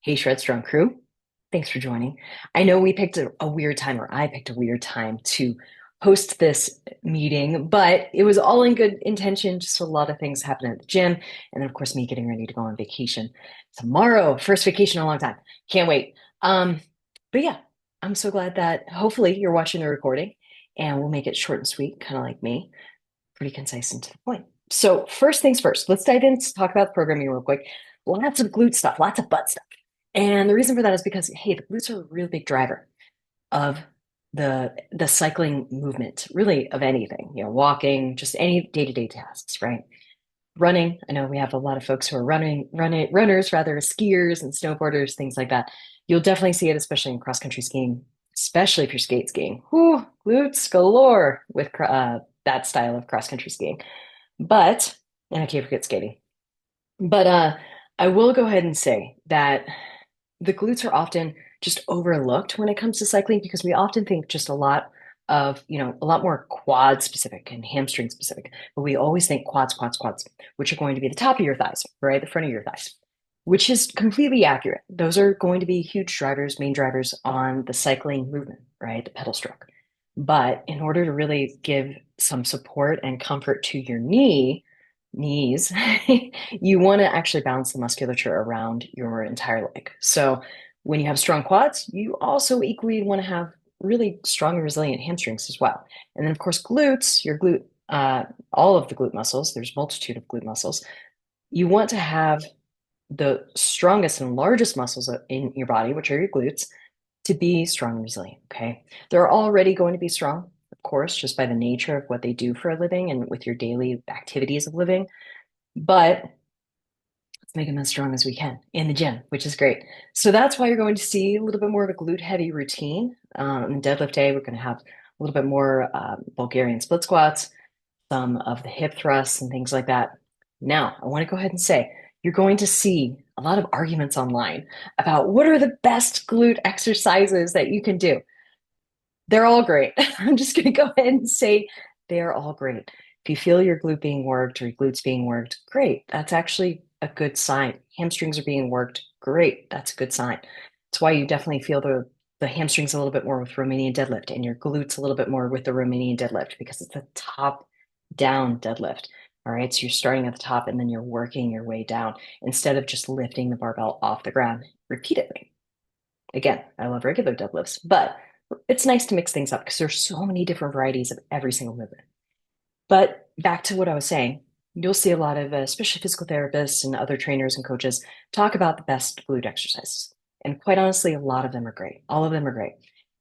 Hey, Shred Strong crew. Thanks for joining. I know we picked a weird time, or I picked a weird time to host this meeting, but it was all in good intention. Just a lot of things happening at the gym. And then, of course, me getting ready to go on vacation tomorrow. First vacation in a long time. Can't wait. But yeah, I'm so glad that hopefully you're watching the recording and we'll make it short and sweet, kind of like me, pretty concise and to the point. So, first things first, let's dive in to talk about the programming real quick. Lots of glute stuff, lots of butt stuff. And the reason for that is because, hey, the glutes are a real big driver of the cycling movement, really of anything, walking, just any day-to-day tasks, right? Running, I know we have a lot of folks who are runners rather, skiers and snowboarders, things like that. You'll definitely see it, especially in cross-country skiing, especially if you're skate skiing. Whoo, glutes galore with that style of cross-country skiing. But, and I can't forget skating. But I will go ahead and say that the glutes are often just overlooked when it comes to cycling because we often think just a lot of, a lot more quad specific and hamstring specific, but we always think quads, quads, quads, which are going to be the top of your thighs, right? The front of your thighs, which is completely accurate. Those are going to be huge drivers, main drivers on the cycling movement, right? The pedal stroke. But in order to really give some support and comfort to your knees, you want to actually balance the musculature around your entire leg. So when you have strong quads, you also equally want to have really strong and resilient hamstrings as well. And then of course, glutes, your glute, all of the glute muscles, there's multitude of glute muscles. You want to have the strongest and largest muscles in your body, which are your glutes, to be strong and resilient. Okay. They're already going to be strong, of course, just by the nature of what they do for a living and with your daily activities of living. But let's make them as strong as we can in the gym, which is great. So that's why you're going to see a little bit more of a glute heavy routine. Deadlift day, we're going to have a little bit more Bulgarian split squats, some of the hip thrusts and things like that. Now, I want to go ahead and say you're going to see a lot of arguments online about what are the best glute exercises that you can do. They're all great. I'm just going to go ahead and say they're all great. If you feel your glute being worked or your glutes being worked, great. That's actually a good sign. Hamstrings are being worked, great. That's a good sign. That's why you definitely feel the hamstrings a little bit more with Romanian deadlift and your glutes a little bit more with the Romanian deadlift because it's a top down deadlift. All right. So you're starting at the top and then you're working your way down instead of just lifting the barbell off the ground repeatedly. Again, I love regular deadlifts, but it's nice to mix things up because there's so many different varieties of every single movement. But back to what I was saying, you'll see a lot of, especially physical therapists and other trainers and coaches, talk about the best glute exercises. And quite honestly, a lot of them are great. All of them are great.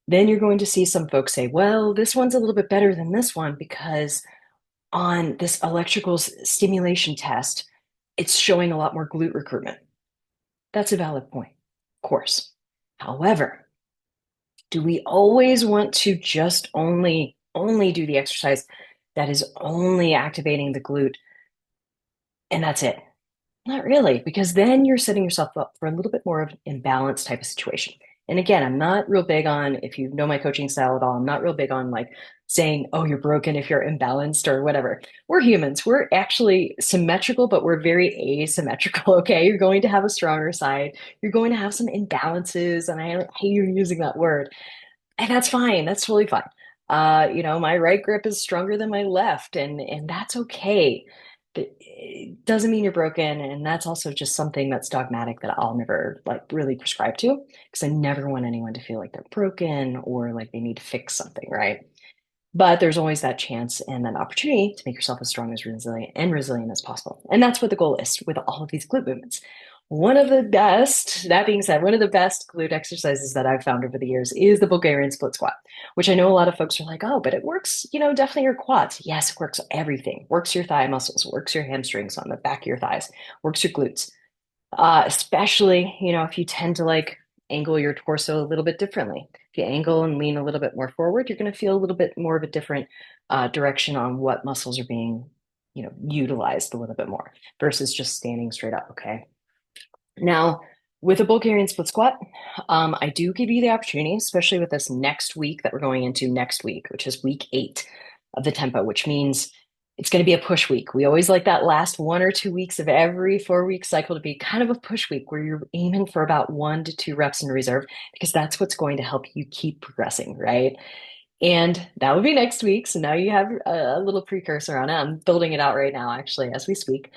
Then you're going to see some folks say, well, this one's a little bit better than this one because on this electrical stimulation test, it's showing a lot more glute recruitment. That's a valid point, of course. However, do we always want to just only do the exercise that is only activating the glute and that's it? Not really, because then you're setting yourself up for a little bit more of an imbalanced type of situation. And again, I'm not real big on, if you know my coaching style at all, I'm not real big on like saying, oh, you're broken if you're imbalanced or whatever. We're humans. We're actually symmetrical, but we're very asymmetrical. Okay. You're going to have a stronger side. You're going to have some imbalances. And I hate you using that word. And that's fine. That's totally fine. My right grip is stronger than my left, and that's okay. But it doesn't mean you're broken, and that's also just something that's dogmatic that I'll never like really prescribe to because I never want anyone to feel like they're broken or like they need to fix something, right? But there's always that chance and that opportunity to make yourself as strong as resilient as possible. And that's what the goal is with all of these glute movements. One of the best, that being said, one of the best glute exercises that I've found over the years is the Bulgarian split squat, which I know a lot of folks are like, oh, but it works, definitely your quads. Yes, it works everything. Works your thigh muscles, works your hamstrings on the back of your thighs, works your glutes. Especially, if you tend to like angle your torso a little bit differently. If you angle and lean a little bit more forward, you're going to feel a little bit more of a different direction on what muscles are being, utilized a little bit more versus just standing straight up. Okay. Now, with a Bulgarian split squat, I do give you the opportunity, especially with this next week that we're going into next week, which is week 8 of the tempo, which means It's going to be a push week. We always like that last 1 or 2 weeks of every 4 week cycle to be kind of a push week where you're aiming for about 1 to 2 reps in reserve because that's what's going to help you keep progressing, right? And that will be next week. So now you have a little precursor on it. I'm building it out right now, actually, as we speak.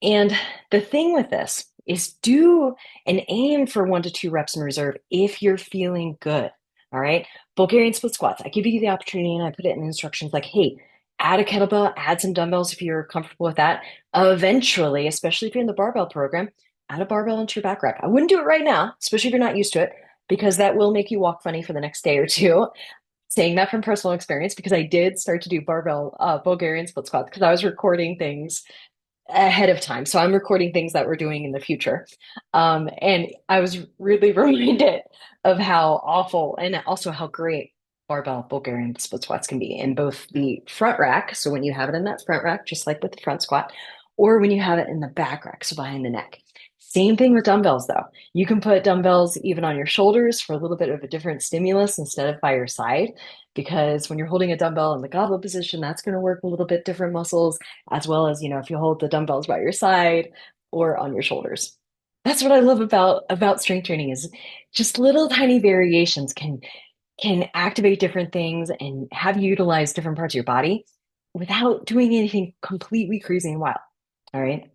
And the thing with this is do an aim for 1 to 2 reps in reserve if you're feeling good. All right. Bulgarian split squats. I give you the opportunity and I put it in instructions like, hey, add a kettlebell, add some dumbbells if you're comfortable with that. Eventually, especially if you're in the barbell program, add a barbell into your back rack. I wouldn't do it right now, especially if you're not used to it, because that will make you walk funny for the next day or two. Saying that from personal experience because I did start to do barbell Bulgarian split squats because I was recording things ahead of time. So I'm recording things that we're doing in the future. And I was really reminded of how awful and also how great barbell Bulgarian split squats can be in both the front rack. So when you have it in that front rack, just like with the front squat, or when you have it in the back rack, so behind the neck. Same thing with dumbbells, though. You can put dumbbells even on your shoulders for a little bit of a different stimulus instead of by your side, because when you're holding a dumbbell in the goblet position, that's going to work a little bit different muscles as well as, if you hold the dumbbells by your side or on your shoulders. That's what I love about strength training is just little tiny variations can activate different things and have you utilize different parts of your body without doing anything completely crazy and wild. All right.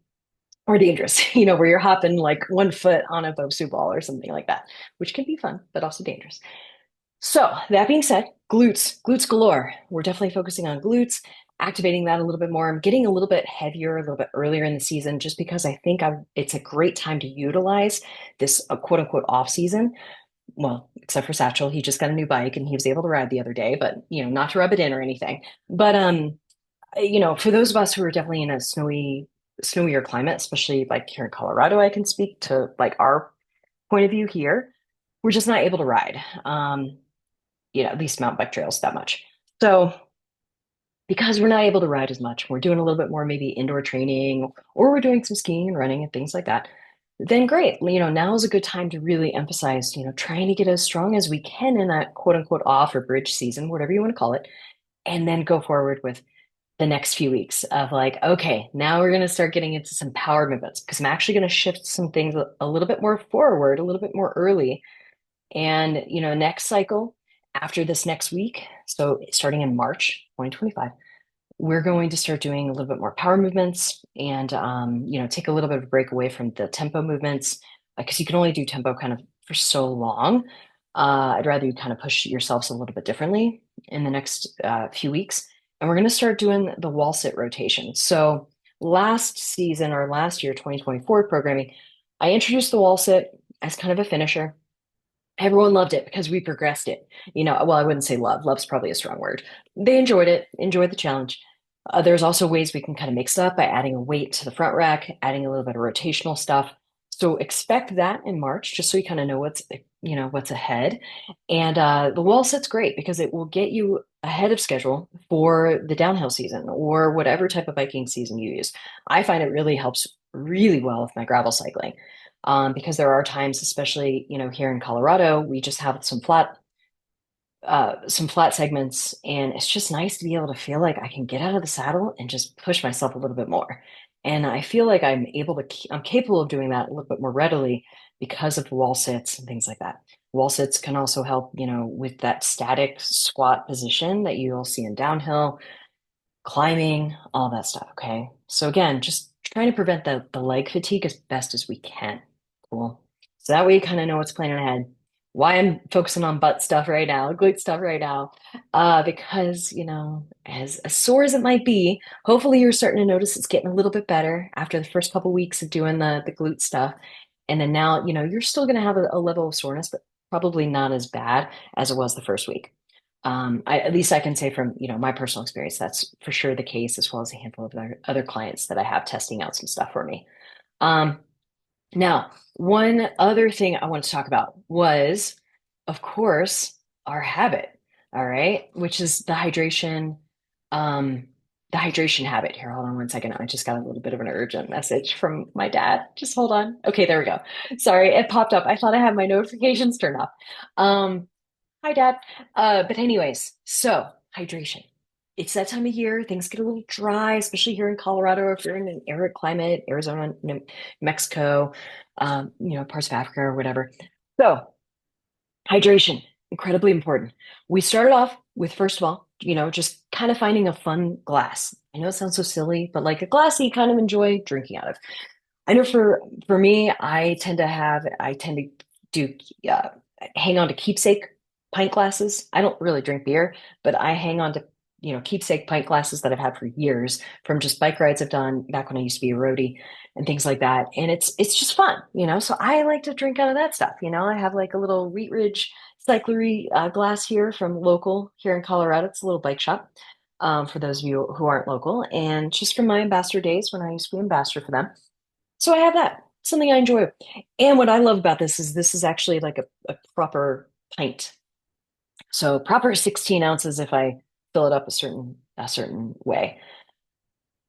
Or dangerous, where you're hopping like 1 foot on a Bosu ball or something like that, which can be fun, but also dangerous. So that being said, glutes galore. We're definitely focusing on glutes, activating that a little bit more. I'm getting a little bit heavier, a little bit earlier in the season, just because I think it's a great time to utilize this quote unquote off season. Well, except for Satchel, he just got a new bike and he was able to ride the other day, but not to rub it in or anything. But for those of us who are definitely in a snowier climate, especially like here in Colorado, I can speak to like our point of view here. We're just not able to ride. At least mountain bike trails that much. So because we're not able to ride as much, we're doing a little bit more maybe indoor training, or we're doing some skiing and running and things like that. Then great. Now is a good time to really emphasize, trying to get as strong as we can in that quote unquote off or bridge season, whatever you want to call it, and then go forward with the next few weeks of like, okay, now we're going to start getting into some power movements because I'm actually going to shift some things a little bit more forward, a little bit more early. And, next cycle after this next week, so starting in March 2025, we're going to start doing a little bit more power movements and, take a little bit of a break away from the tempo movements because you can only do tempo kind of for so long. I'd rather you kind of push yourselves a little bit differently in the next few weeks. And we're going to start doing the wall sit rotation. So last season or last year, 2024 programming, I introduced the wall sit as kind of a finisher. Everyone loved it because we progressed it. Well, I wouldn't say love. Love's probably a strong word. They enjoyed it, enjoyed the challenge. There's also ways we can kind of mix it up by adding a weight to the front rack, adding a little bit of rotational stuff. So expect that in March, just so you kind of know what's ahead. And the wall set's great because it will get you ahead of schedule for the downhill season or whatever type of biking season you use. I find it really helps really well with my gravel cycling because there are times, especially here in Colorado, we just have some flat segments, and it's just nice to be able to feel like I can get out of the saddle and just push myself a little bit more. And I feel like I'm capable of doing that a little bit more readily because of the wall sits and things like that. Wall sits can also help, with that static squat position that you'll see in downhill climbing, all that stuff. Okay. So again, just trying to prevent the leg fatigue as best as we can. Cool. So that way you kind of know what's planning ahead. Why I'm focusing on butt stuff right now, glute stuff right now. Because, as sore as it might be, hopefully you're starting to notice it's getting a little bit better after the first couple weeks of doing the glute stuff. And then now, you're still going to have a level of soreness, but probably not as bad as it was the first week. At least I can say from, my personal experience, that's for sure the case, as well as a handful of other clients that I have testing out some stuff for me. Um, Now, one other thing I want to talk about was, of course, our habit, all right, which is the hydration habit. Here, hold on 1 second. I just got a little bit of an urgent message from my dad. Just hold on. Okay, there we go. Sorry, it popped up. I thought I had my notifications turned off. Hi, Dad. But anyways, so hydration. it's that time of year. Things get a little dry, especially here in Colorado, if you're in an arid climate, Arizona, Mexico, parts of Africa or whatever. So hydration, incredibly important. We started off with, first of all, just kind of finding a fun glass. I know it sounds so silly, but like a glass that you kind of enjoy drinking out of. I know for me, I tend to do uh, hang on to keepsake pint glasses. I don't really drink beer, but I hang on to keepsake pint glasses that I've had for years from just bike rides I've done back when I used to be a roadie and things like that. And it's just fun. So I like to drink out of that stuff. I have like a little Wheat Ridge cyclery glass here from local here in Colorado. It's a little bike shop. For those of you who aren't local, and just from my ambassador days when I used to be ambassador for them. So I have that. Something I enjoy. And what I love about this is actually like a proper pint. So proper 16 ounces if I fill it up a certain way.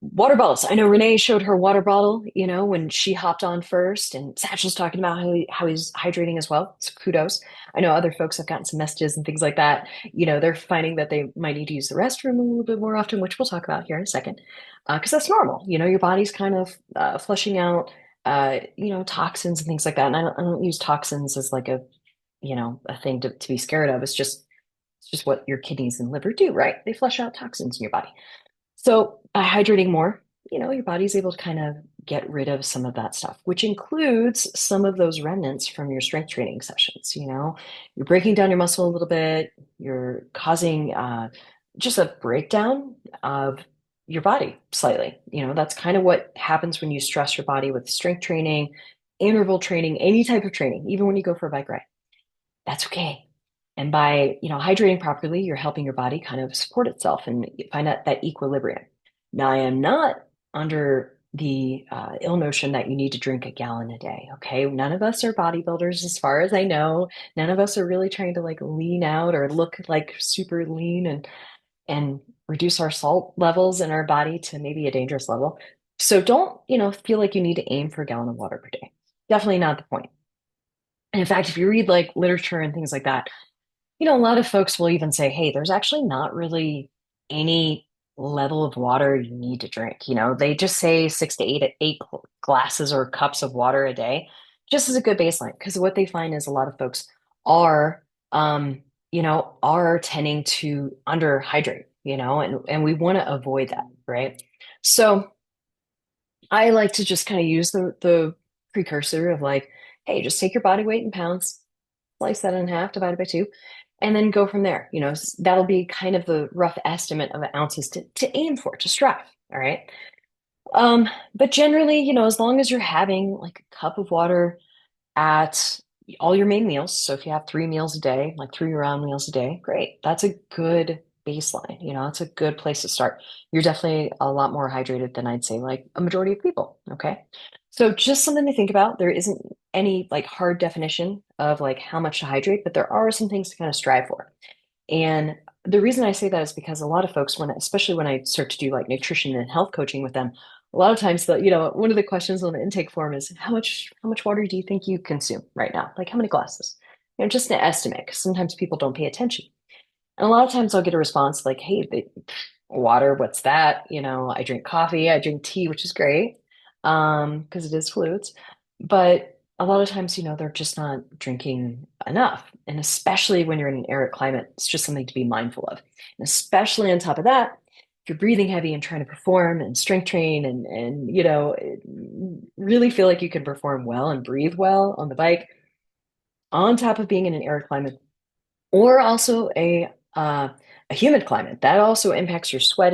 Water bottles. I know Renee showed her water bottle, when she hopped on first, and Satchel's talking about how he's hydrating as well. So kudos. I know other folks have gotten some messages and things like that. They're finding that they might need to use the restroom a little bit more often, which we'll talk about here in a second, because that's normal. Your body's kind of flushing out, toxins and things like that. And I don't use toxins as like a thing to be scared of. It's just what your kidneys and liver do, right? They flush out toxins in your body. So by hydrating more, your body's able to kind of get rid of some of that stuff, which includes some of those remnants from your strength training sessions. You're breaking down your muscle a little bit, you're causing just a breakdown of your body slightly. That's kind of what happens when you stress your body with strength training, interval training, any type of training, even when you go for a bike ride. That's okay. And by, hydrating properly, you're helping your body kind of support itself and find that equilibrium. Now, I am not under the ill notion that you need to drink a gallon a day. Okay. None of us are bodybuilders, as far as I know. None of us are really trying to like lean out or look like super lean and reduce our salt levels in our body to maybe a dangerous level. So don't, feel like you need to aim for a gallon of water per day. Definitely not the point. And in fact, if you read like literature and things like that, a lot of folks will even say, hey, there's actually not really any level of water you need to drink. They just say 6 to 8 glasses or cups of water a day, just as a good baseline. Because what they find is a lot of folks are, are tending to underhydrate, and we want to avoid that, right? So I like to just kind of use the precursor of like, hey, just take your body weight in pounds, slice that in half, divide it by two, and then go from there. That'll be kind of the rough estimate of ounces to aim for, to strive. All right. But generally, as long as you're having like a cup of water at all your main meals. So if you have 3 meals a day, like 3 round meals a day, great. That's a good baseline. It's a good place to start. You're definitely a lot more hydrated than I'd say like a majority of people. Okay. So just something to think about. There isn't any like hard definition of like how much to hydrate, but there are some things to kind of strive for. And the reason I say that is because a lot of folks, especially when I start to do like nutrition and health coaching with them, a lot of times one of the questions on the intake form is how much water do you think you consume right now? Like how many glasses? Just an estimate, because sometimes people don't pay attention. And a lot of times I'll get a response like, hey, water, what's that? I drink coffee, I drink tea, which is great, because it is fluids. But a lot of times, they're just not drinking enough. And especially when you're in an arid climate, it's just something to be mindful of. And especially on top of that, if you're breathing heavy and trying to perform and strength train and really feel like you can perform well and breathe well on the bike, on top of being in an arid climate, or also a humid climate that also impacts your sweat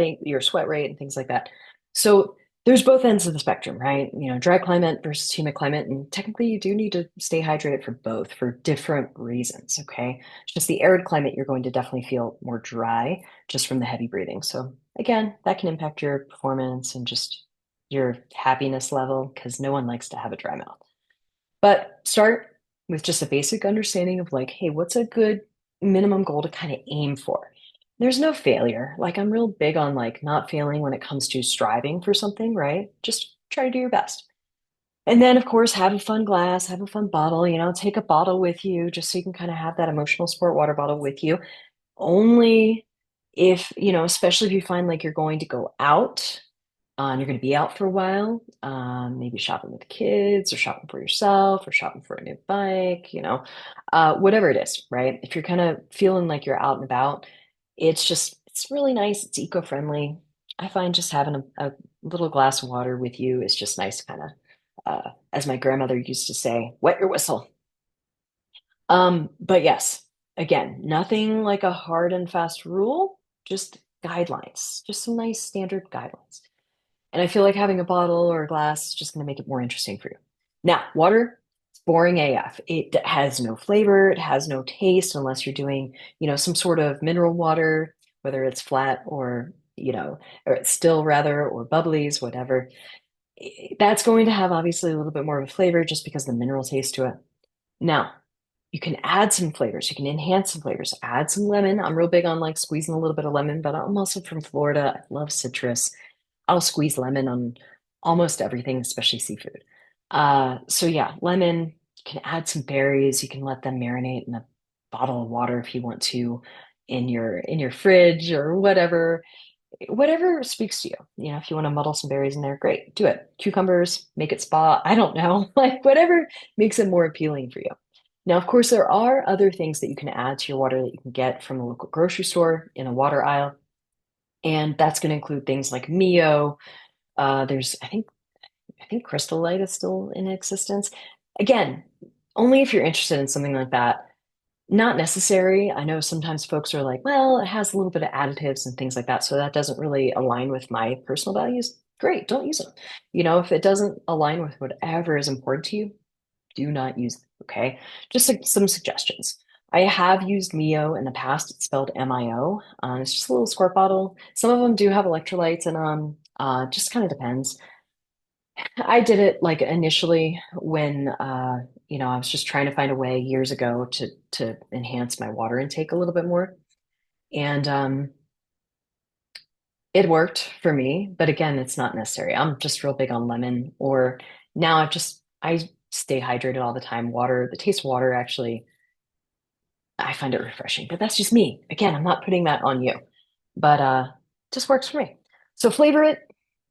rate and things like that. So there's both ends of the spectrum, right? Dry climate versus humid climate, and technically you do need to stay hydrated for both for different reasons. Okay, it's just the arid climate, you're going to definitely feel more dry just from the heavy breathing. So again, that can impact your performance and just your happiness level because no one likes to have a dry mouth. But start with just a basic understanding of like, hey, what's a good minimum goal to kind of aim for? There's no failure. Like I'm real big on like not failing when it comes to striving for something, right? Just try to do your best. And then of course, have a fun glass, have a fun bottle, take a bottle with you just so you can kind of have that emotional sport water bottle with you. Only if, especially if you find like you're going to go out, and you're going to be out for a while, maybe shopping with the kids or shopping for yourself or shopping for a new bike, whatever it is, right? If you're kind of feeling like you're out and about, it's really nice. It's eco-friendly. I find just having a little glass of water with you is just nice, kind of, as my grandmother used to say, wet your whistle. But yes, again, nothing like a hard and fast rule, just guidelines, just some nice standard guidelines. And I feel like having a bottle or a glass is just going to make it more interesting for you. Now, water, it's boring AF. It has no flavor, it has no taste unless you're doing, some sort of mineral water, whether it's flat or, or it's still rather, or bubblies, whatever. That's going to have obviously a little bit more of a flavor just because of the mineral taste to it. Now, you can add some flavors. You can enhance some flavors. Add some lemon. I'm real big on like squeezing a little bit of lemon, but I'm also from Florida. I love citrus. I'll squeeze lemon on almost everything, especially seafood. So yeah, lemon. You can add some berries. You can let them marinate in a bottle of water if you want to, in your fridge or whatever speaks to you. If you want to muddle some berries in there, great, do it. Cucumbers, make it spa. I don't know, like whatever makes it more appealing for you. Now, of course, there are other things that you can add to your water that you can get from the local grocery store in a water aisle. And that's going to include things like Mio. There's, I think Crystal Light is still in existence. Again, only if you're interested in something like that. Not necessary. I know sometimes folks are like, well, it has a little bit of additives and things like that, so that doesn't really align with my personal values. Great, don't use them. If it doesn't align with whatever is important to you, do not use them, okay? Just like some suggestions. I have used Mio in the past. It's spelled M-I-O. It's just a little squirt bottle. Some of them do have electrolytes in them. Just kind of depends. I did it like initially when I was just trying to find a way years ago to enhance my water intake a little bit more. And it worked for me, but again, it's not necessary. I'm just real big on lemon, or now I stay hydrated all the time. Water, the taste of water actually, I find it refreshing, but that's just me. Again, I'm not putting that on you, but just works for me. So flavor it,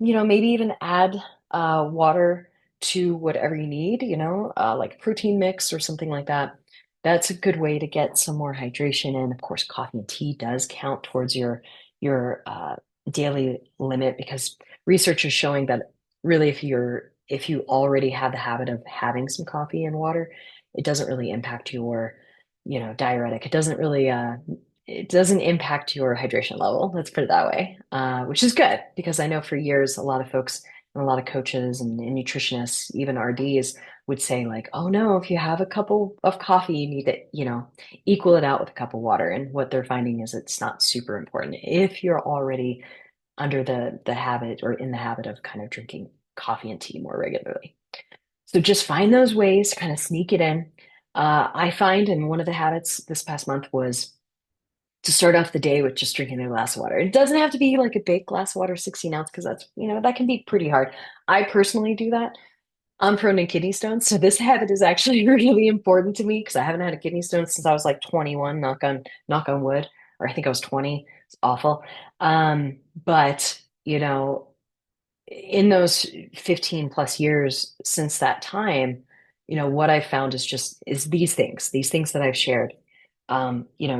maybe even add water to whatever you need, like a protein mix or something like that. That's a good way to get some more hydration in. Of course, coffee and tea does count towards your daily limit, because research is showing that really if you already have the habit of having some coffee and water, it doesn't really impact your diuretic. It doesn't impact your hydration level. Let's put it that way, which is good because I know for years a lot of folks and a lot of coaches and nutritionists, even RDs, would say like, "Oh no, if you have a cup of coffee, you need to, equal it out with a cup of water." And what they're finding is it's not super important if you're already under the habit or in the habit of kind of drinking coffee and tea more regularly. So just find those ways to kind of sneak it in. I find, and one of the habits this past month was to start off the day with just drinking a glass of water. It doesn't have to be like a big glass of water, 16 ounce, because that can be pretty hard. I personally do that. I'm prone to kidney stones, so this habit is actually really important to me because I haven't had a kidney stone since I was like 21, knock on wood, or I think I was 20. It's awful. But in those 15 plus years since that time, what I've found is these things that I've shared.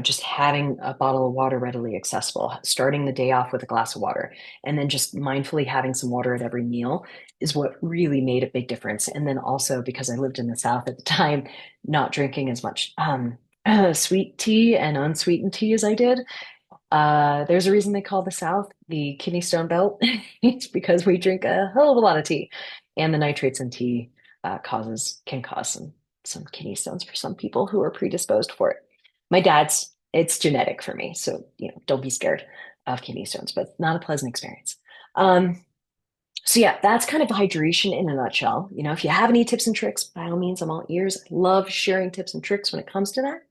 Just having a bottle of water readily accessible, starting the day off with a glass of water, and then just mindfully having some water at every meal is what really made a big difference. And then also because I lived in the South at the time, not drinking as much sweet tea and unsweetened tea as I did. There's a reason they call the South the kidney stone belt. It's because we drink a hell of a lot of tea, and the nitrates in tea can cause some kidney stones for some people who are predisposed for it. It's genetic for me, so don't be scared of kidney stones, but not a pleasant experience. Um, so yeah, that's kind of hydration in a nutshell. If you have any tips and tricks, by all means, I'm all ears. I love sharing tips and tricks when it comes to that.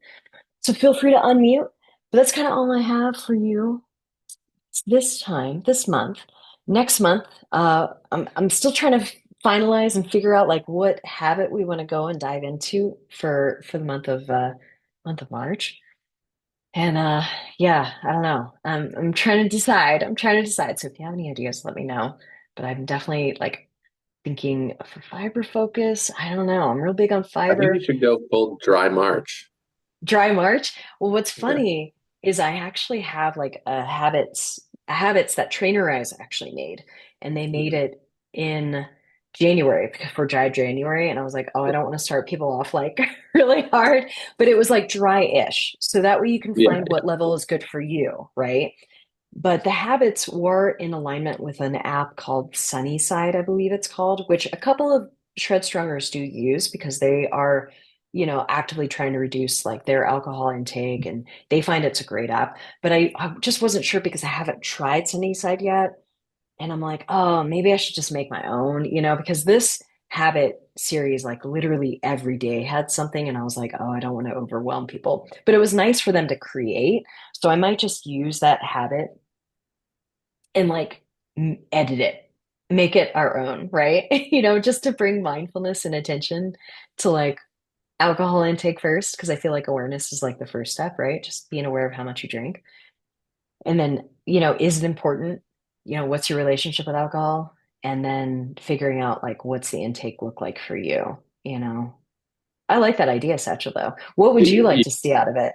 So feel free to unmute. But that's kind of all I have for you this month. Next month, I'm still trying to finalize and figure out like what habit we want to go and dive into for the month of March. And yeah, I don't know. I'm trying to decide. I'm trying to decide. So if you have any ideas, let me know. But I'm definitely like thinking for fiber focus. I don't know. I'm real big on I think you fiber. should go full dry March. Dry March. Well, what's Yeah. funny is I actually have like a habits that Trainer Eyes actually made, and they made Mhm. it in January for dry January, and I was like, oh, I don't want to start people off like really hard, but it was like dry-ish, so that way you can Yeah. find what level is good for you, right? But the habits were in alignment with an app called Sunnyside, I believe it's called, which a couple of Shred Strongers do use because they are, actively trying to reduce like their alcohol intake and they find it's a great app. But I just wasn't sure because I haven't tried Sunnyside yet. And I'm like, oh, maybe I should just make my own, because this habit series, like literally every day had something. And I was like, oh, I don't want to overwhelm people. But it was nice for them to create. So I might just use that habit and like edit it, make it our own, right? Just to bring mindfulness and attention to like alcohol intake first, because I feel like awareness is like the first step, right? Just being aware of how much you drink. And then, is it important? What's your relationship with alcohol? And then figuring out like what's the intake look like for you, you know? I like that idea, Satchel, though. What would you like to see out of it?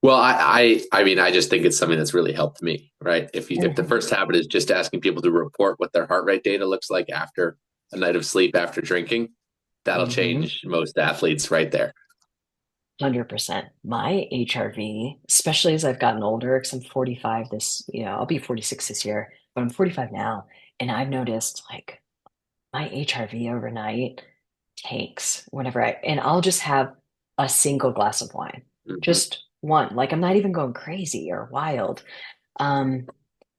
Well, I mean, I just think it's something that's really helped me, right? If the Mhm. first habit is just asking people to report what their heart rate data looks like after a night of sleep after drinking, that'll Mhm. change most athletes right there. 100%. My HRV, especially as I've gotten older, because I'm 45 I'll be 46 this year, but I'm 45 now. And I've noticed like my HRV overnight tanks and I'll just have a single glass of wine, Hmm. just one. Like I'm not even going crazy or wild. Um,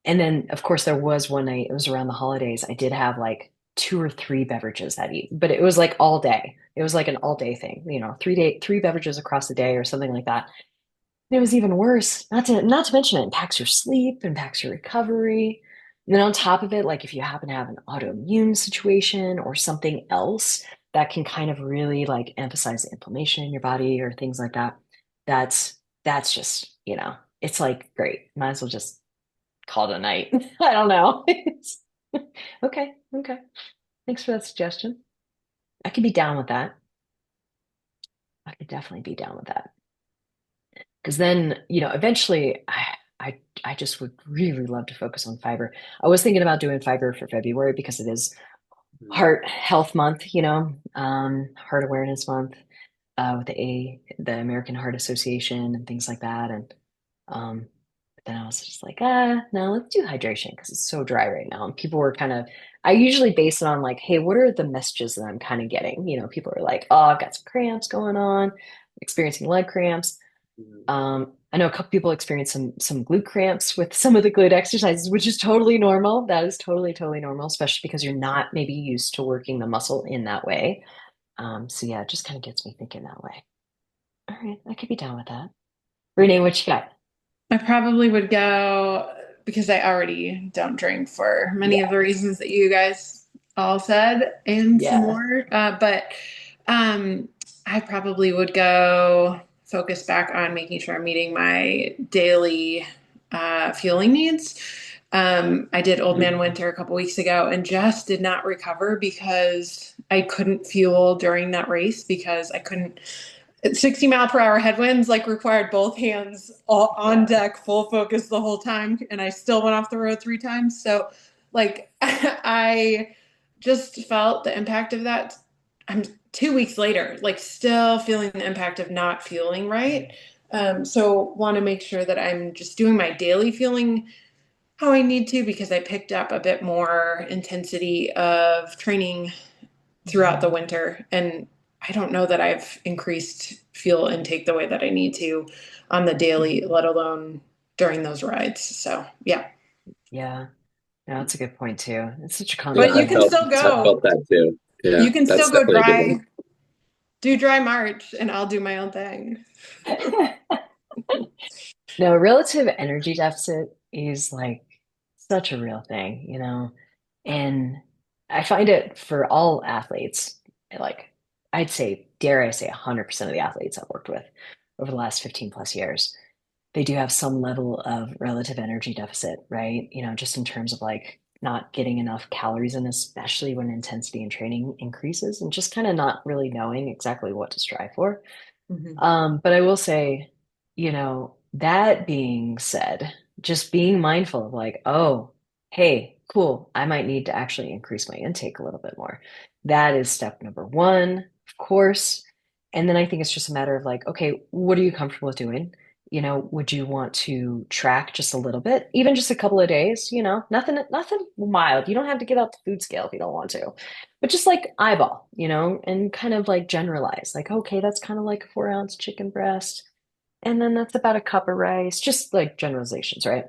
and then, of course, there was one night, it was around the holidays. I did have like two or three beverages that eat, but it was like all day. It was like an all day thing, 3 beverages across the day or something like that. And it was even worse. Not to mention it impacts your sleep, impacts your recovery. And then on top of it, like if you happen to have an autoimmune situation or something else that can kind of really like emphasize the inflammation in your body or things like that, that's just, it's like great. Might as well just call it a night. I don't know. Okay, okay. Thanks for that suggestion. I could be down with that. I could definitely be down with that. Because then, eventually I just would really love to focus on fiber. I was thinking about doing fiber for February because it is Heart Health Month, Heart Awareness Month, with the American Heart Association and things like that. And um, but then I was just like, no, let's do hydration because it's so dry right now. And people were I usually base it on like, hey, what are the messages that I'm kind of getting? People are like, oh, I've got some cramps going on, experiencing leg cramps. I know a couple people experience some glute cramps with some of the glute exercises, which is totally normal. That is totally, totally normal, especially because you're not maybe used to working the muscle in that way. So yeah, it just kind of gets me thinking that way. All right, I could be down with that. Renee, what you got? I probably would go because I already don't drink for many of Yeah, the reasons that you guys all said and some yeah. more. But um, I probably would go focus back on making sure I'm meeting my daily fueling needs. I did Old Man Winter a couple weeks ago and just did not recover because I couldn't fuel during that race because I couldn't 60-mile-per-hour headwinds like required both hands all on Yeah. deck, full focus the whole time, and I still went off the road 3 times. So, like, I just felt the impact of that. I'm 2 weeks later, like, still feeling the impact of not feeling right. So, want to make sure that I'm just doing my daily feeling how I need to because I picked up a bit more intensity of training throughout the Mhm. winter. And I don't know that I've increased fuel intake the way that I need to on the daily, Mhm. let alone during those rides. So, yeah. Yeah. No, that's a good point too. It's such a Yeah, But common you thing. can still I go. felt that too. You Yeah, can still that's go definitely a good one. dry, do dry March, and I'll do my own thing. No, relative energy deficit is like such a real thing, and I find it for all athletes, like I'd say, dare I say, 100% of the athletes I've worked with over the last 15 plus years. they do have some level of relative energy deficit, right? Just in terms of like not getting enough calories in, especially when intensity in training increases, and just kind of not really knowing exactly what to strive for. Mhm. But I will say, that being said, just being mindful of like, oh, hey, cool, I might need to actually increase my intake a little bit more. That is step number one, of course. And then I think it's just a matter of like, okay, what are you comfortable with doing? Would you want to track just a little bit, even just a couple of days, nothing wild. You don't have to get out the food scale if you don't want to, but just like eyeball, and kind of like generalize, like, okay, that's kind of like a 4 ounce chicken breast. And then that's about a cup of rice, just like generalizations, right?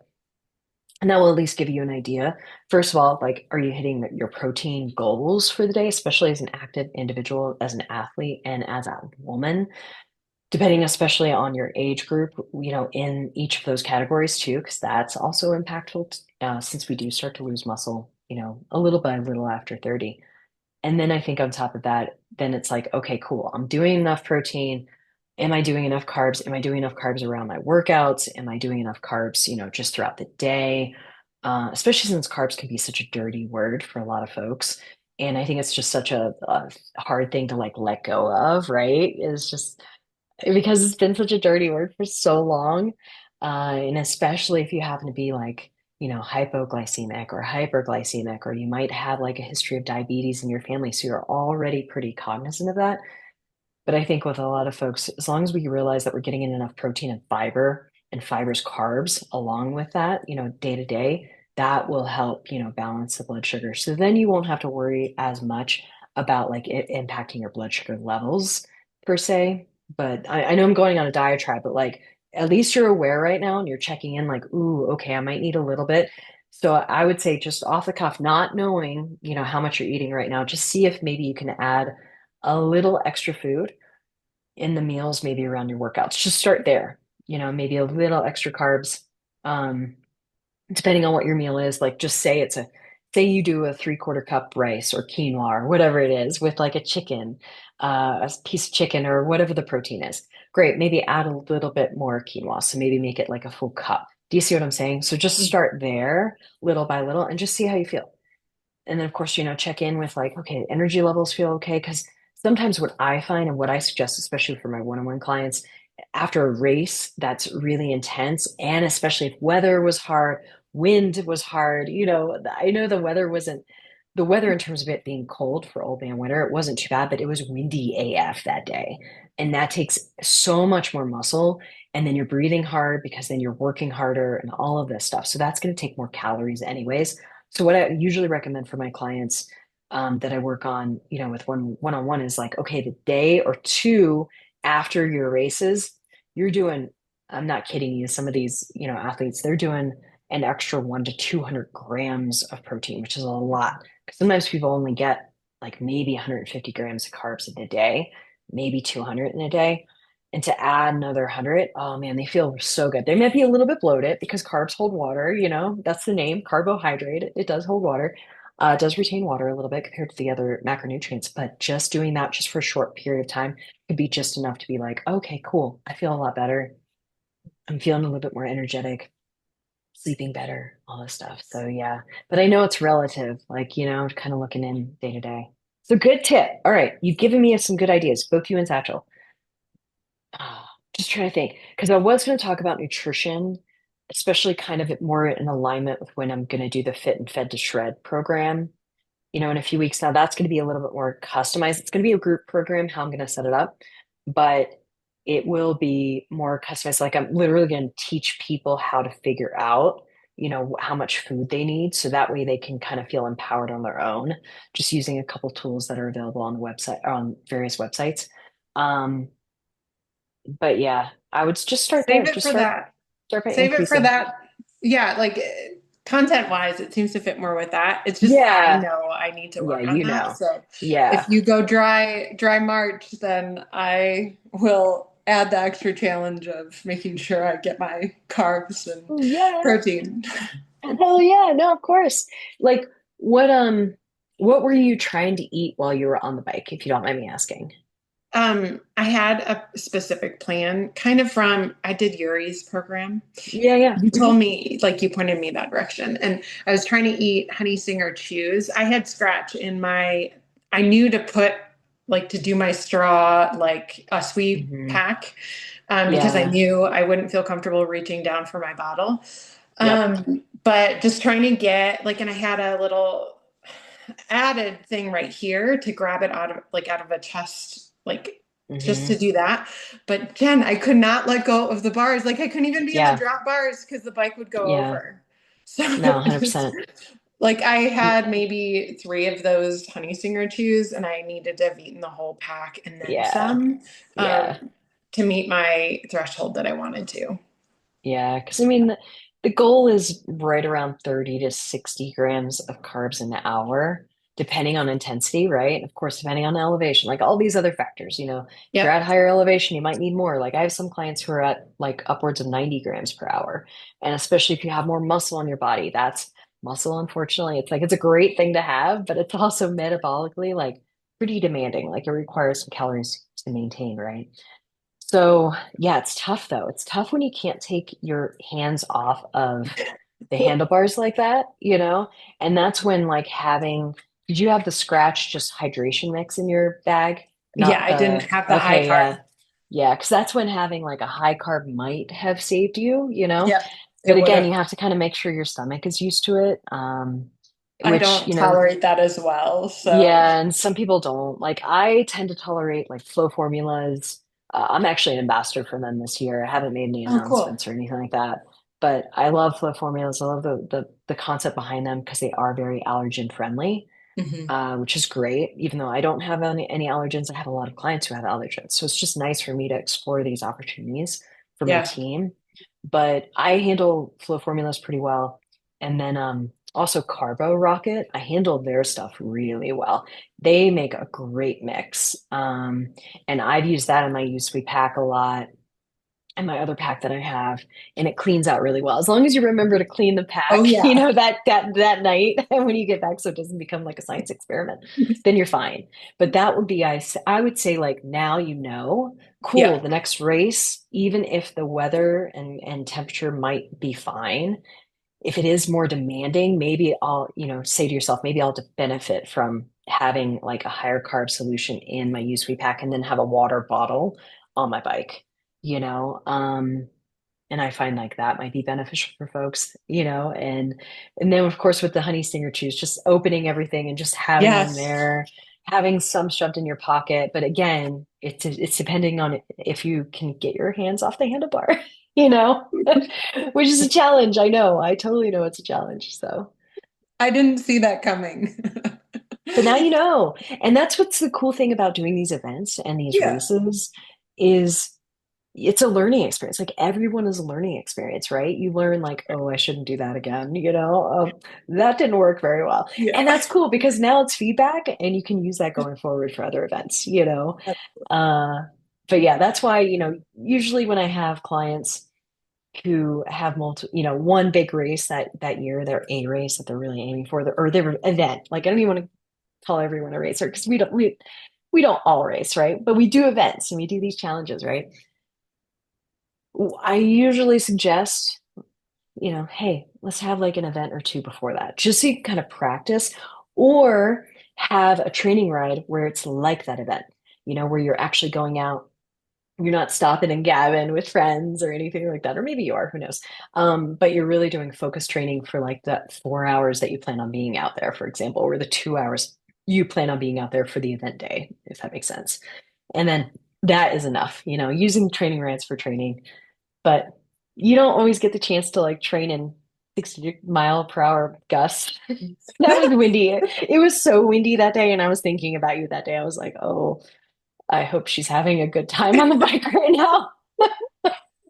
And that will at least give you an idea. First of all, like, are you hitting your protein goals for the day, especially as an active individual, as an athlete, and as a woman? Depending especially on your age group, in each of those categories too, because that's also impactful since we do start to lose muscle, a little by little after 30. And then I think on top of that, then it's like, okay, cool. I'm doing enough protein. Am I doing enough carbs? Am I doing enough carbs around my workouts? Am I doing enough carbs, just throughout the day? Especially since carbs can be such a dirty word for a lot of folks. And I think it's just such a hard thing to like let go of, right? It's just because it's been such a dirty word for so long. And especially if you happen to be like, hypoglycemic or hyperglycemic, or you might have like a history of diabetes in your family. So you're already pretty cognizant of that. But I think with a lot of folks, as long as we realize that we're getting in enough protein and fiber's carbs along with that, day to day, that will help, balance the blood sugar. So then you won't have to worry as much about like it impacting your blood sugar levels per se. But I know I'm going on a diatribe, but like at least you're aware right now and you're checking in like, ooh, okay, I might need a little bit. So I would say just off the cuff, not knowing, how much you're eating right now, just see if maybe you can add a little extra food in the meals, maybe around your workouts. Just start there, maybe a little extra carbs. Um, Depending on what your meal is, like just say you do a 3/4 cup rice or quinoa or whatever it is with like a chicken, a piece of chicken or whatever the protein is. Great. Maybe add a little bit more quinoa. So maybe make it like a full cup. Do you see what I'm saying? So just start there little by little and just see how you feel. And then of course, check in with like, okay, energy levels feel okay. Because sometimes what I find and what I suggest, especially for my one-on-one clients, after a race that's really intense, and especially if weather was hard, wind was hard, I know the weather in terms of it being cold for Old Man Winter, it wasn't too bad, but it was windy AF that day. And that takes so much more muscle. And then you're breathing hard because then you're working harder and all of this stuff. So that's going to take more calories anyways. So what I usually recommend for my clients that I work on, with one-on-one is like, okay, the day or two after your races, you're doing, I'm not kidding you, some of these, athletes, they're doing an extra 1 to 200 grams of protein, which is a lot. Because sometimes people only get like maybe 150 grams of carbs in a day, maybe 200 in a day. And to add another 100, oh man, they feel so good. They might be a little bit bloated because carbs hold water, that's the name, carbohydrate. It does hold water. It does retain water a little bit compared to the other macronutrients, but just doing that just for a short period of time could be just enough to be like, okay, cool. I feel a lot better. I'm feeling a little bit more energetic, sleeping better, all this stuff. So yeah, but I know it's relative, like, kind of looking in day to day. So good tip. All right. You've given me some good ideas, both you and Satchel. Just trying to think, because I was going to talk about nutrition, especially kind of more in alignment with when I'm going to do the Fit and Fed to Shred program, in a few weeks. Now that's going to be a little bit more customized. It's going to be a group program, how I'm going to set it up, but it will be more customized. Like I'm literally going to teach people how to figure out, how much food they need. So that way they can kind of feel empowered on their own, just using a couple tools that are available on the website, on various websites. Um, but yeah, I would just start Save there. it Just for start that. start by Save it for increasing. that. Yeah, like content wise, it seems to fit more with that. It's just I Yeah. know I need to Yeah, work on that. So if Yeah. you go dry March, then I will add the extra challenge of making sure I get my carbs and Yeah. protein. Hell yeah. No, of course. Like what what were you trying to eat while you were on the bike, if you don't mind me asking? I had a specific plan, kind of from I did Yuri's program. Yeah, yeah. You told me, like you pointed me that direction, and I was trying to eat honey singer chews. I had scratch in my. I knew to put like to do my straw like a sweet Hmm. pack, because I Yeah. knew I wouldn't feel comfortable reaching down for my bottle. Yep. But just trying to get like, and I had a little added thing right here to grab it out of a chest, like just to Hmm. do that. But Jen, I could not let go of the bars. Like I couldn't even be in the Yeah. drop bars because the bike would go Yeah. over. So No, it just 100%. like I had maybe three of those honey singer chews and I needed to have eaten the whole pack and then Yeah. some, Yeah. to meet my threshold that I wanted to. Yeah. Because I mean, the goal is right around 30 to 60 grams of carbs an hour, depending on intensity, right? Of course, depending on elevation, like all these other factors. If you're at Yep. higher elevation, you might need more. Like I have some clients who are at like upwards of 90 grams per hour. And especially if you have more muscle on your body, that's muscle, unfortunately. It's like it's a great thing to have, but it's also metabolically like pretty demanding. Like it requires some calories to maintain, right? So, yeah, it's tough though. It's tough when you can't take your hands off of the handlebars like that, you know? And that's when like did you have the scratch just hydration mix in your bag? Yeah, Not I didn't have the high okay, yeah. carb. Yeah, because that's when having like a high carb might have saved you, you know? Yep, But it would again, have. you have to kind of make sure your stomach is used to it. I Which, don't tolerate that as well. So, yeah, and some people don't. Like I tend to tolerate like flow formulas. I'm actually an ambassador for them this year. I haven't made any oh, cool. announcements or anything like that, but I love flow formulas. I love the concept behind them because they are very allergen friendly, Hmm. which is great. Even though I don't have any allergens, I have a lot of clients who have allergens, so it's just nice for me to explore these opportunities for my Yeah. team. But I handle flow formulas pretty well. And then also Carbo Rocket, I handle their stuff really well. They make a great mix. And I've used that in my USWE pack a lot and my other pack that I have, and it cleans out really well. As long as you remember to clean the Oh, pack, yeah. that night when you get back, so it doesn't become like a science experiment, then you're fine. But that would be, I would say, like now cool. Yep. The next race, even if the weather and temperature might be fine, if it is more demanding, maybe I'll, say to yourself, maybe I'll benefit from having like a higher carb solution in my USWE pack and then have a water bottle on my bike, you know? And I find like that might be beneficial for folks, and then of course with the honey stinger chews, just opening everything and just having them Yes. there, having some shoved in your pocket. But again, it's depending on if you can get your hands off the handlebar, you know, which is a challenge. I know. I totally know it's a challenge. So, I didn't see that coming. but now you know. And that's what's the cool thing about doing these events and these Yeah. races is it's a learning experience. Like everyone is a learning experience, right? You learn like, oh, I shouldn't do that again. That didn't work very well. Yeah. And that's cool because now it's feedback and you can use that going forward for other events. Uh, but yeah, that's why, usually when I have clients who have one big race that year, their A race that they're really aiming for, or their event. Like I don't even want to call everyone a racer because we don't all race, right? But we do events and we do these challenges, right? I usually suggest, hey, let's have like an event or two before that, just so you can kind of practice, or have a training ride where it's like that event, where you're actually going out. You're not stopping and gabbing with friends or anything like that, or maybe you are, who knows? But you're really doing focus training for like the 4 hours that you plan on being out there, for example, or the 2 hours you plan on being out there for the event day, if that makes sense. And then that is enough, using training rides for training, but you don't always get the chance to like train in 60-mile-per-hour gusts. That was windy. It was so windy that day. And I was thinking about you that day. I was like, oh, I hope she's having a good time on the bike right now.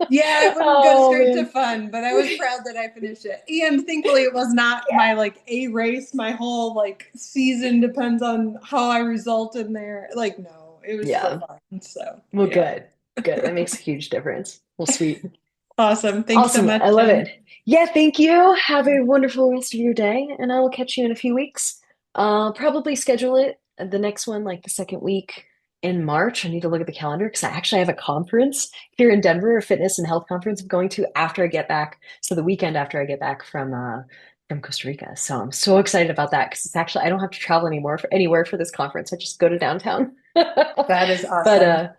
Yeah, it wouldn't go Oh straight to man. fun, but I was proud that I finished it. And thankfully it was not Yeah. my like A race. My whole like season depends on how I result in there. Like, no, it was for Yeah. fun. So Well, yeah. good. Good. That makes a huge difference. Well, sweet. Awesome. Thanks so Awesome. much, I love Jen. it. Yeah, thank you. Have a wonderful rest of your day, and I will catch you in a few weeks. Probably schedule it the next one, like the second week. in March. I need to look at the calendar because I actually have a conference here in Denver, a fitness and health conference I'm going to after I get back. So the weekend after I get back from Costa Rica. So I'm so excited about that because it's actually I don't have to travel anymore for anywhere for this conference. I just go to downtown. That is But awesome.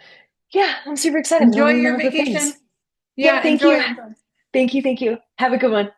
yeah, I'm super excited. Enjoy Learning your all the things. vacation. Yeah, Yeah, thank you. enjoy. Thank you. Thank you. Have a good one.